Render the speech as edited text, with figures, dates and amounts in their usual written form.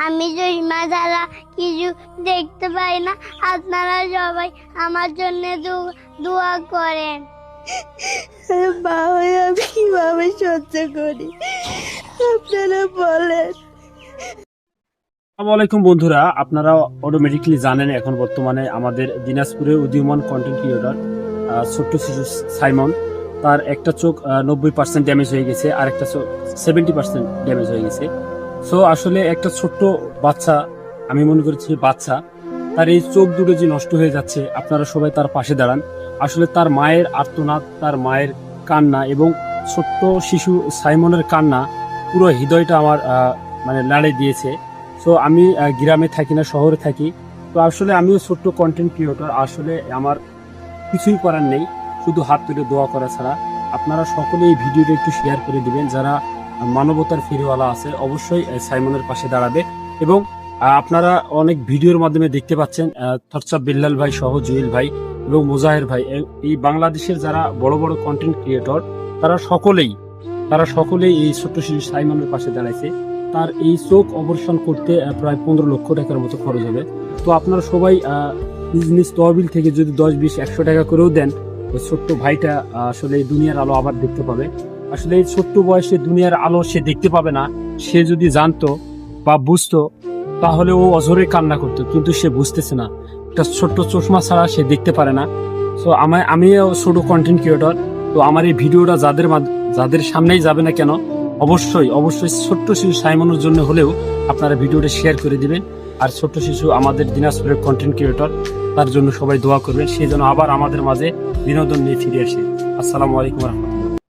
আমি চশমা ছাড়া কিছু দেখতে পাই না। আপনারা সবাই আমার জন্য দোয়া করেন। বাবা, আমি কিভাবে সহ্য করি আপনারা বলেন। আসসালামু আলাইকুম বন্ধুরা, আপনারা অটোমেটিকলি জানেন এখন বর্তমানে আমাদের দিনাজপুরের উদীয়মান কন্টেন্ট ক্রিয়েটর ছোট্ট শিশু সাইমন, তার একটা চোখ 90% ড্যামেজ হয়ে গেছে, আর একটা চোখ 70% ড্যামেজ হয়ে গেছে। সো আসলে একটা ছোট্ট বাচ্চা, আমি মনে করছি বাচ্চা, তার এই চোখ দুটো যে নষ্ট হয়ে যাচ্ছে, আপনারা সবাই তার পাশে দাঁড়ান। আসলে তার মায়ের আর্তনাদ, তার মায়ের কান্না এবং ছোট্ট শিশু সাইমনের কান্না পুরো হৃদয়টা আমার মানে নাড়ে দিয়েছে। তো আমি গ্রামে থাকি না, শহরে থাকি। তো আসলে আমিও ছোট্ট কন্টেন্ট ক্রিয়েটর, আসলে আমার কিছুই করার নেই, শুধু হাত তুলে দোয়া করা ছাড়া। আপনারা সকলে এই ভিডিওটা একটু শেয়ার করে দিবেন, যারা মানবতার ফেরিওয়ালা আছে অবশ্যই সাইমনের পাশে দাঁড়াবে। এবং আপনারা অনেক ভিডিওর মাধ্যমে দেখতে পাচ্ছেন থরসাব বিল্লাল ভাই সহ জুয়েল ভাই এবং মুজাহের ভাই, এই বাংলাদেশের যারা বড় বড় কন্টেন্ট ক্রিয়েটর, তারা সকলেই এই ছোট্ট শিশু সাইমনের পাশে দাঁড়াইছে। তার এই চোখ অপারেশন করতে প্রায় 15 লক্ষ টাকার মতো খরচ হবে। তো আপনারা সবাই নিজ নিজ তহবিল থেকে যদি 10, 20, 100 টাকা করেও দেন, ওই ছোট্ট ভাইটা আসলে এই দুনিয়ার আলো আবার দেখতে পাবে। আসলে এই ছোট্ট বয়সে দুনিয়ার আলো সে দেখতে পাবে না, সে যদি জানতো বা বুঝতো তাহলে ও অঝরে কান্না করতো, কিন্তু সে বুঝতেছে না। একটা ছোট্ট চশমা ছাড়া সে দেখতে পারে না। সো আমিও ছোট কন্টেন্ট ক্রিয়েটর, তো আমার এই ভিডিওটা যাদের সামনেই যাবে না কেন, অবশ্যই ছোট্ট শিশু সাইমনের জন্য হলেও আপনারা ভিডিওটা শেয়ার করে দিবেন। আর ছোট্ট শিশু আমাদের দিনাজপুরের কন্টেন্ট ক্রিয়েটর, তার জন্য সবাই দোয়া করবেন, সে যেন আবার আমাদের মাঝে বিনোদন নিয়ে ফিরে আসে। আসসালামু আলাইকুম রহমতুল্লাহ।